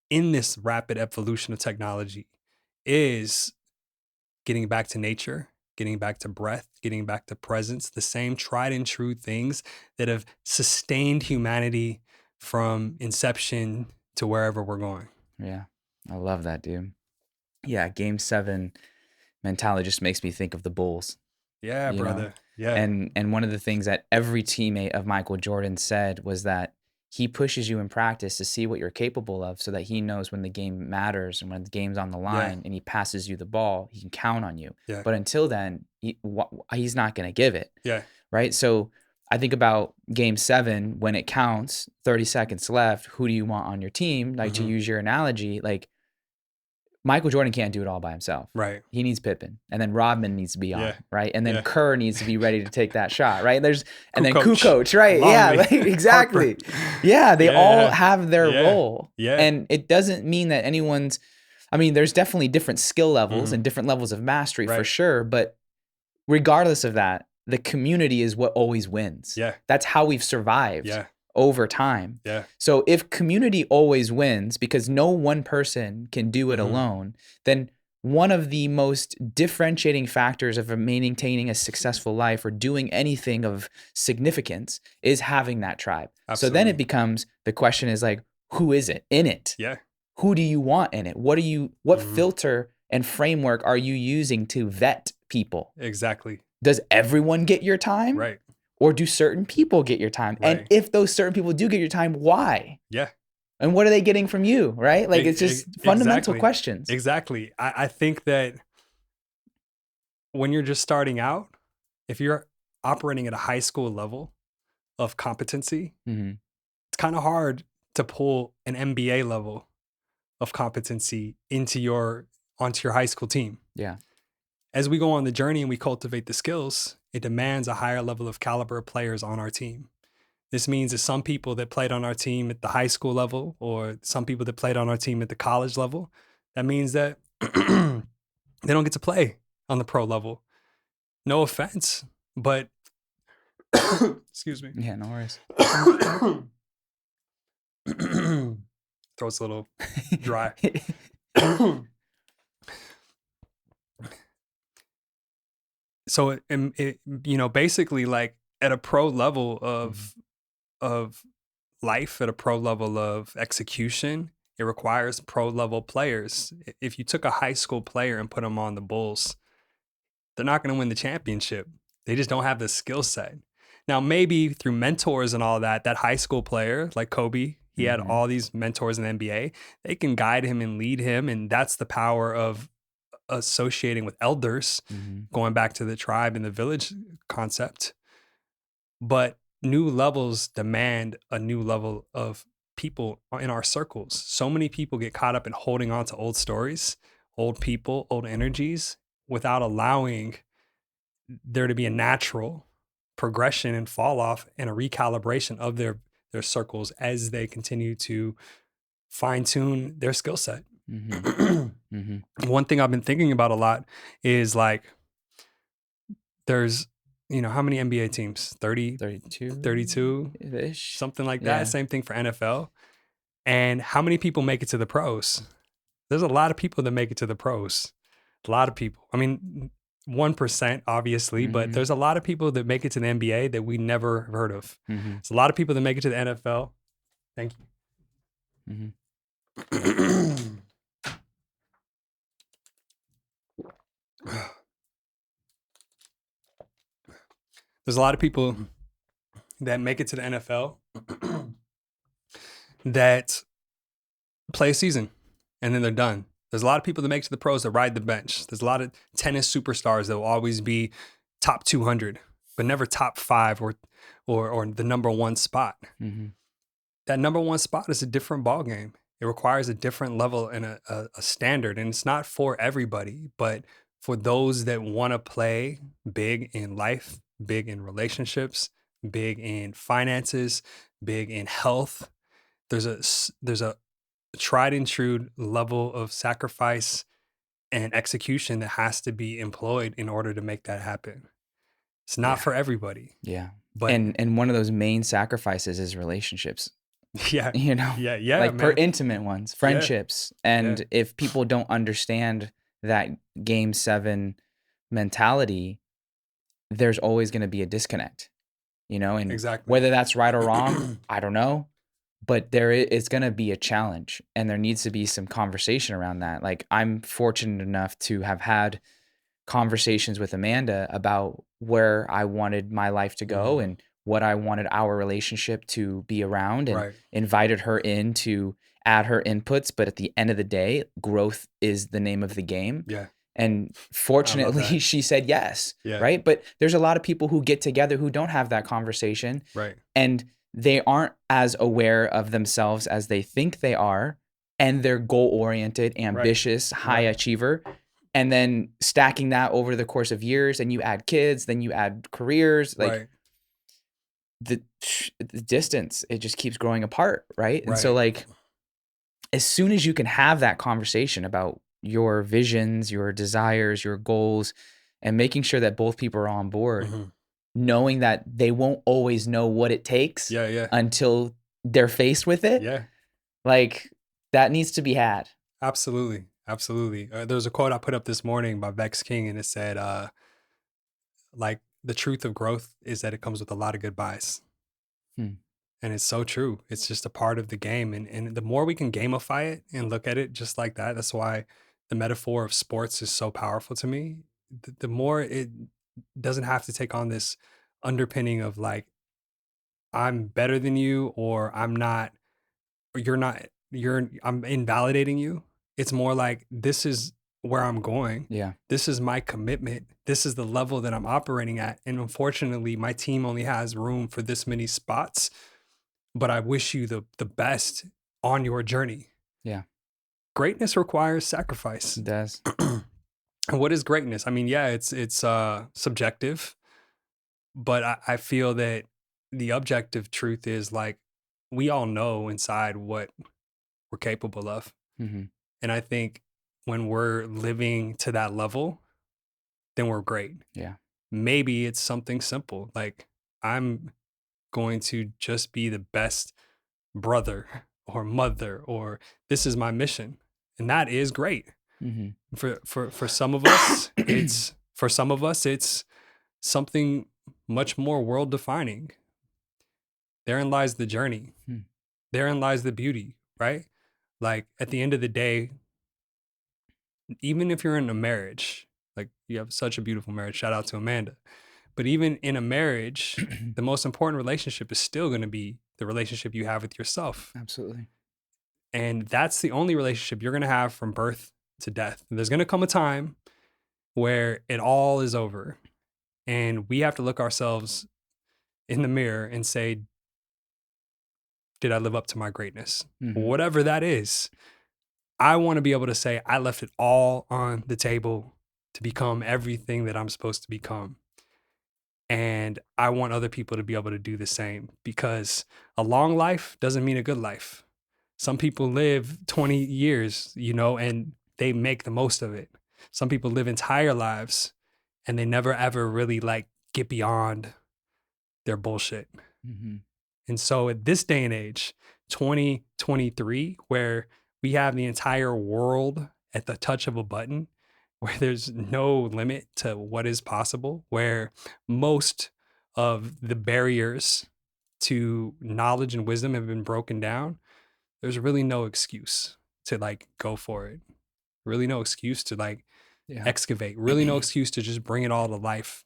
in this rapid evolution of technology is getting back to nature, getting back to breath, getting back to presence, the same tried and true things that have sustained humanity from inception to wherever we're going. Yeah. I love that, dude. Yeah. Game 7 mentality just makes me think of the Bulls. Yeah, brother. Know? Yeah. And one of the things that every teammate of Michael Jordan said was that he pushes you in practice to see what you're capable of, so that he knows when the game matters and when the game's on the line and he passes you the ball, he can count on you. But until then, he's not going to give it. right? So I think about game 7, when it counts, 30 seconds left, who do you want on your team? Like, to use your analogy, like, Michael Jordan can't do it all by himself. Right. He needs Pippen, and then Rodman needs to be on, Yeah. right? And then Yeah. Kerr needs to be ready to take that shot, right? And then Kukoc, Kukoc, right? Yeah, Longley, like, exactly. Harper. Yeah, they all Yeah. have their Yeah. role. Yeah. And it doesn't mean that there's definitely different skill levels and different levels of mastery for Right. sure, but regardless of that, the community is what always wins. Yeah. That's how we've survived Yeah. over time. Yeah. So if community always wins, because no one person can do it alone, then one of the most differentiating factors of maintaining a successful life or doing anything of significance is having that tribe. Absolutely. So then it becomes, the question is like, who is it in it? Yeah. Who do you want in it? What filter and framework are you using to vet people? Exactly. Does everyone get your time? Right. Or do certain people get your time? Right. And if those certain people do get your time, why? Yeah. And what are they getting from you, right? Like, it's just fundamental Exactly. questions. Exactly. I think that when you're just starting out, if you're operating at a high school level of competency, it's kind of hard to pull an MBA level of competency onto your high school team. Yeah. As we go on the journey and we cultivate the skills, it demands a higher level of caliber of players on our team. This means that some people that played on our team at the high school level, or some people that played on our team at the college level, that means that they don't get to play on the pro level. No offense, but excuse me. Yeah, no worries. Throat's a little dry. So basically, like, at a pro level of life, at a pro level of execution, it requires pro level players. If you took a high school player and put them on the Bulls, they're not going to win the championship. They just don't have the skill set. Now, maybe through mentors and all that high school player like Kobe, he had all these mentors in the NBA. They can guide him and lead him, and that's the power of associating with elders, going back to the tribe and the village concept. But new levels demand a new level of people in our circles. So many people get caught up in holding on to old stories, old people, old energies, without allowing there to be a natural progression and fall off and a recalibration of their circles as they continue to fine tune their skill set. One thing I've been thinking about a lot is, like, there's, how many NBA teams? 32 ish, something like that. Same thing for NFL. And how many people make it to the pros? There's a lot of people that make it to the pros. A lot of people. I mean, 1% obviously, but there's a lot of people that make it to the NBA that we never heard of. There's a lot of people that make it to the NFL. Thank you. There's a lot of people that make it to the NFL that play a season and then they're done. There's a lot of people that make it to the pros that ride the bench. There's a lot of tennis superstars that will always be top 200, but never top 5 or the number 1 spot. That number 1 spot is a different ballgame. It requires a different level and a standard. And it's not for everybody, but for those that want to play big in life, big in relationships, big in finances, big in health, there's a tried and true level of sacrifice and execution that has to be employed in order to make that happen. It's not for everybody. Yeah. But and one of those main sacrifices is relationships. Yeah. Like, man. per intimate ones, friendships. And if people don't understand that game 7 mentality, there's always going to be a disconnect, and Exactly. whether that's right or wrong, I don't know, but it's going to be a challenge, and there needs to be some conversation around that. Like, I'm fortunate enough to have had conversations with Amanda about where I wanted my life to go and what I wanted our relationship to be around, and invited her in to add her inputs. But at the end of the day, growth is the name of the game. Yeah. And I love fortunately, that. she said yes, Yeah. right? But there's a lot of people who get together who don't have that conversation, Right. and they aren't as aware of themselves as they think they are, and they're goal-oriented, ambitious, high Right. achiever. And then stacking that over the course of years, and you add kids, then you add careers, like Right. the distance, it just keeps growing apart, right? And so Right. like as soon as you can have that conversation about your visions, your desires, your goals, and making sure that both people are on board, hmm knowing that they won't always know what it takes Yeah. Yeah. until they're faced with it, Yeah. like that needs to be had. Absolutely. Absolutely. There was a quote I put up this morning by Vex King, and it said, like, the truth of growth is that it comes with a lot of goodbyes. Hmm. And it's so true. It's just a part of the game. And the more we can gamify it and look at it just like that, that's why the metaphor of sports is so powerful to me. The more it doesn't have to take on this underpinning of like, I'm better than you, or I'm not, or you're not, I'm invalidating you. It's more like, this is where I'm going. Yeah. This is my commitment. This is the level that I'm operating at. And unfortunately, my team only has room for this many spots, but I wish you the best on your journey. Yeah. Greatness requires sacrifice. It does. And what is greatness? I mean, yeah, it's subjective, but I feel that the objective truth is like, we all know inside what we're capable of. Mm-hmm. And I think when we're living to that level, then we're great. Yeah. Maybe it's something simple, like, I'm going to just be the best brother or mother, or this is my mission. And that is great. Mm-hmm. For some of us, it's something much more world defining. Therein lies the journey. Hmm. Therein lies the beauty, right? Like, at the end of the day, even if you're in a marriage, like, you have such a beautiful marriage, shout out to Amanda. But even in a marriage, the most important relationship is still going to be the relationship you have with yourself. Absolutely. And that's the only relationship you're going to have from birth to death. There's going to come a time where it all is over. And we have to look ourselves in the mirror and say, did I live up to my greatness? Mm-hmm. Whatever that is, I want to be able to say, I left it all on the table to become everything that I'm supposed to become. And I want other people to be able to do the same, because a long life doesn't mean a good life. Some people live 20 years, and they make the most of it. Some people live entire lives and they never ever really like get beyond their bullshit. Mm-hmm. And so at this day and age, 2023, where we have the entire world at the touch of a button, where there's no limit to what is possible, where most of the barriers to knowledge and wisdom have been broken down, there's really no excuse to like go for it. Really no excuse to like excavate. Really no excuse to just bring it all to life,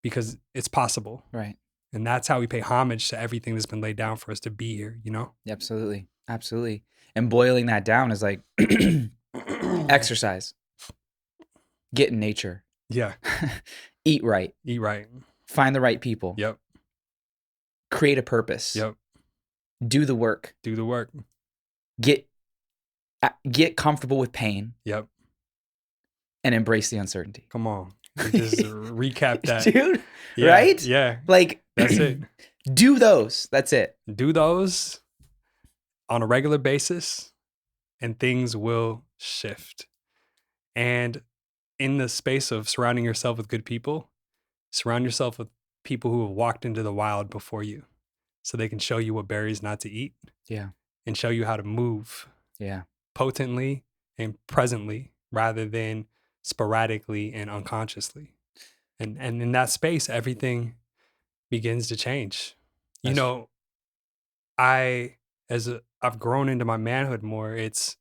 because it's possible. Right. And that's how we pay homage to everything that's been laid down for us to be here, Absolutely. Absolutely. And boiling that down is like exercise, get in nature, Yeah. eat right, Eat right. find the right people, Yep. create a purpose, Yep. do the work, Do the work. get comfortable with pain, Yep. and embrace the uncertainty. Come on. Just recap that. Dude, Yeah, right? Yeah. Like, That's it. do those. That's it. Do those on a regular basis and things will shift. And in the space of surrounding yourself with good people, surround yourself with people who have walked into the wild before you, so they can show you what berries not to eat. Yeah. And show you how to move. Yeah. Potently and presently, rather than sporadically and unconsciously. And in that space, everything begins to change. I've grown into my manhood more. It's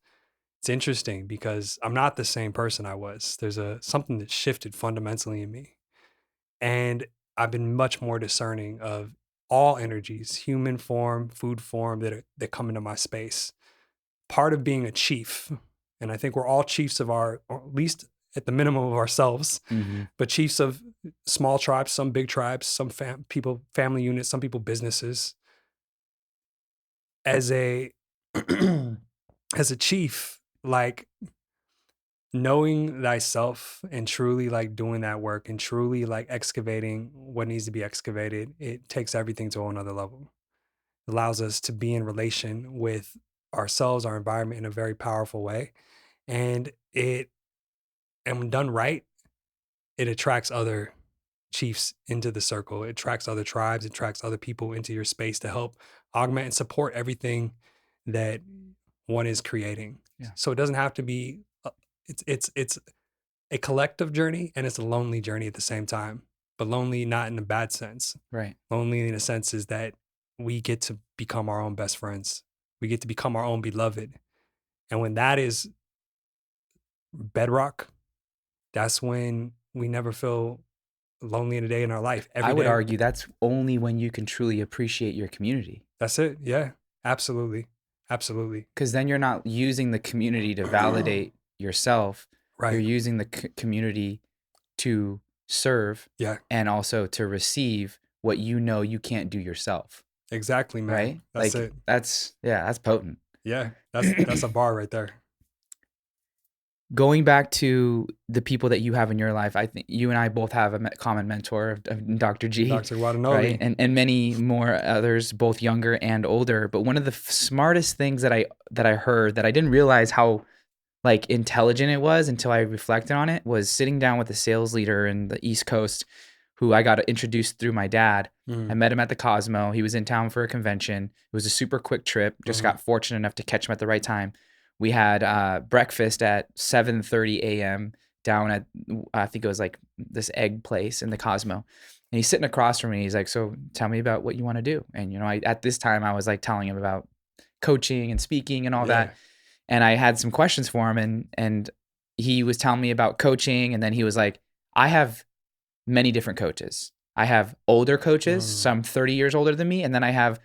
interesting because I'm not the same person I was. There's something that shifted fundamentally in me. And I've been much more discerning of all energies, human form, food form, that come into my space. Part of being a chief, and I think we're all chiefs of our, or at least at the minimum of ourselves, Mm-hmm. but chiefs of small tribes, some big tribes, some people, family units, some people businesses. As a as a chief, like knowing thyself and truly like doing that work and truly like excavating what needs to be excavated, it takes everything to another level. It allows us to be in relation with ourselves, our environment in a very powerful way. And when done right, it attracts other chiefs into the circle. It attracts other tribes, it attracts other people into your space to help augment and support everything that one is creating. Yeah. So it doesn't have to be it's a collective journey and it's a lonely journey at the same time. But lonely not in a bad sense. Right. Lonely in a sense is that we get to become our own best friends. We get to become our own beloved. And when that is bedrock, that's when we never feel lonely in a day in our life. Every I would day. argue that's only when you can truly appreciate your community. That's it. Yeah, absolutely. Absolutely. Because then you're not using the community to validate yourself. You're Right. using the community to serve Yeah, and also to receive what you know you can't do yourself. exactly, man. Right? That's Like it. that's potent. Yeah, that's a bar right there. Going back to the people that you have in your life, I think you and I both have a common mentor of Dr. G, Dr. right? Wadanoli. And many more others, both younger and older. But one of the smartest things that I heard that I didn't realize how like intelligent it was until I reflected on it was sitting down with a sales leader in the East Coast who I got introduced through my dad. I met him at the Cosmo. He was in town for a convention. It was a super quick trip. Just got fortunate enough to catch him at the right time. We had breakfast at 7:30 a.m. down at, I think it was like this egg place in the Cosmo. And he's sitting across from me. He's like, so tell me about what you want to do. And, you know, at this time I was like telling him about coaching and speaking and all that. And I had some questions for him and he was telling me about coaching. And then he was like, I have many different coaches. I have older coaches, some 30 years older than me. And then I have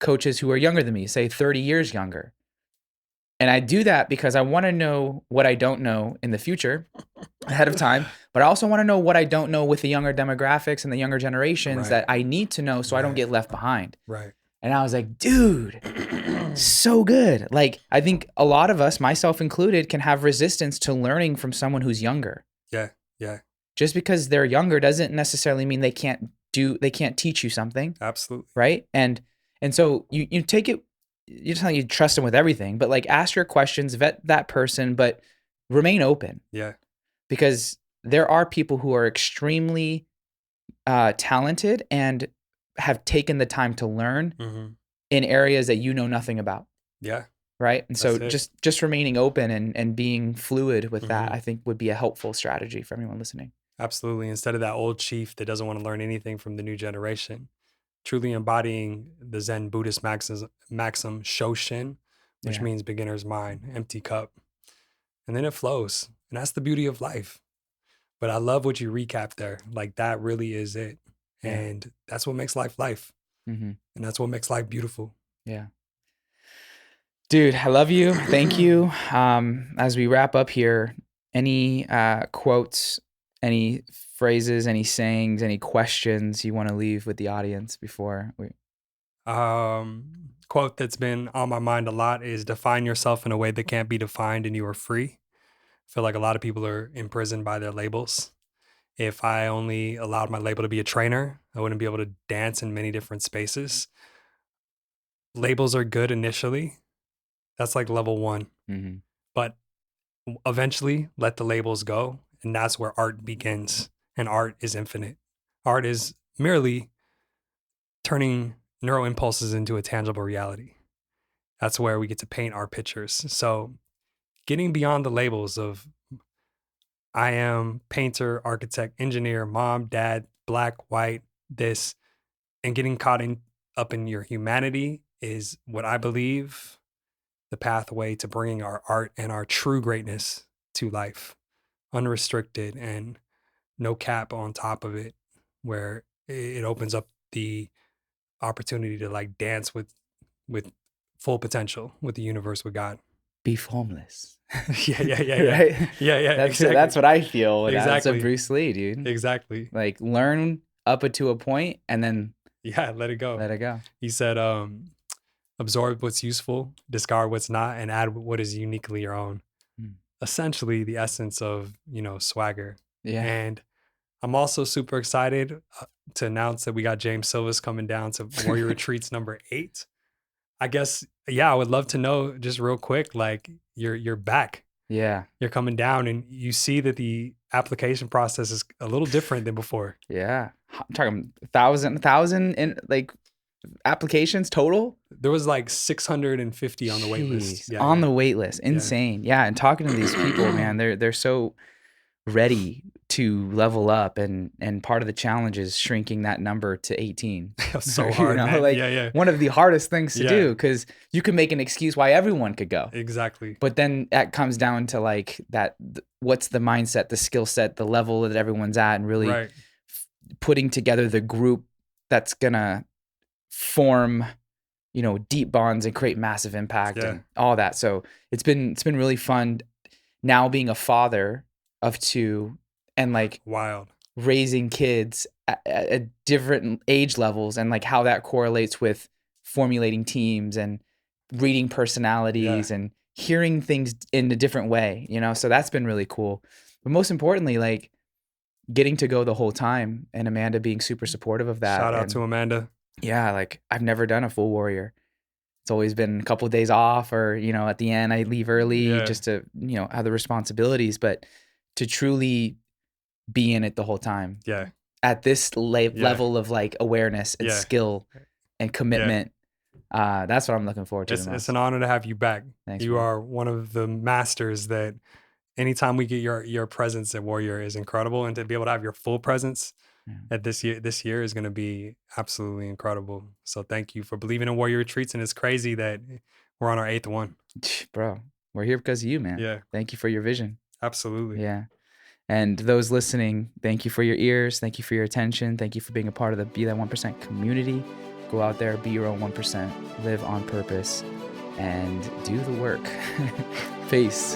coaches who are younger than me, say 30 years younger. And I do that because I want to know what I don't know in the future ahead of time. But I also want to know what I don't know with the younger demographics and the younger generations that I need to know so I don't get left behind. Right. And I was like, dude, so good. Like, I think a lot of us, myself included, can have resistance to learning from someone who's younger. Yeah. Yeah. Just because they're younger doesn't necessarily mean they can't teach you something. Absolutely. Right. And so you take it, you're telling you trust them with everything, but like ask your questions, vet that person, but remain open. Yeah. Because there are people who are extremely talented and have taken the time to learn in areas that you know nothing about. Yeah. Right. And so just remaining open and being fluid with that, I think would be a helpful strategy for everyone listening. Absolutely. Instead of that old chief that doesn't want to learn anything from the new generation, truly embodying the Zen Buddhist maxim Shoshin, which means beginner's mind, empty cup. And then it flows. And that's the beauty of life. But I love what you recapped there. Like that really is it. And that's what makes life life. And that's what makes life beautiful. Yeah. Dude, I love you. Thank you. As we wrap up here, any quotes, any phrases, any sayings, any questions you want to leave with the audience before we... Quote that's been on my mind a lot is define yourself in a way that can't be defined and you are free. I feel like a lot of people are imprisoned by their labels. If I only allowed my label to be a trainer, I wouldn't be able to dance in many different spaces. Labels are good initially. That's like level 1. But eventually let the labels go. And that's where art begins. And art is infinite. Art is merely turning neural impulses into a tangible reality. That's where we get to paint our pictures. So getting beyond the labels of I am painter, architect, engineer, mom, dad, black, white, this, and getting caught up in your humanity is what I believe the pathway to bringing our art and our true greatness to life, unrestricted and no cap on top of it, where it opens up the opportunity to like dance with full potential with the universe, with God. be formless. Yeah. Right? Yeah. Exactly. That's what I feel when that's Exactly. a Bruce Lee, dude. Exactly. Like learn up to a point and then let it go. let it go. He said, absorb what's useful, discard what's not, and add what is uniquely your own. Essentially the essence of, swagger. Yeah. And I'm also super excited to announce that we got James Silva's coming down to Warrior Retreats number 8. I guess, I would love to know just real quick, like you're back. Yeah. You're coming down and you see that the application process is a little different than before. Yeah. I'm talking 1,000 in like applications total. There was like 650 on the wait list. Yeah, on the wait list. Insane. Yeah. And talking to these people, man, they're so ready to level up, and part of the challenge is shrinking that number to 18. So hard, man. Like one of the hardest things to do, because you can make an excuse why everyone could go. Exactly. But then that comes down to like that, what's the mindset, the skill set, the level that everyone's at, and really putting together the group that's gonna form, deep bonds and create massive impact and all that. So it's been really fun now being a father of 2 and like wild raising kids at different age levels, and like how that correlates with formulating teams and reading personalities and hearing things in a different way, so that's been really cool. But most importantly, like getting to go the whole time, and Amanda being super supportive of that. Shout out to Amanda. Yeah. Like I've never done a full Warrior. It's always been a couple of days off, or, at the end I leave early just to, have the responsibilities, but to truly be in it the whole time. Yeah. At this level of like awareness and skill and commitment. That's what I'm looking forward to. It's an honor to have you back. Thanks, you man. are one of the masters that anytime we get your presence at Warrior is incredible. And to be able to have your full presence at this year is going to be absolutely incredible. So thank you for believing in Warrior Retreats. And it's crazy that we're on our 8th one. Bro, we're here because of you, man. Yeah. Thank you for your vision. Absolutely. Yeah. And those listening, thank you for your ears. Thank you for your attention. Thank you for being a part of the Be That 1% community. Go out there, be your own 1%, live on purpose, and do the work. Peace.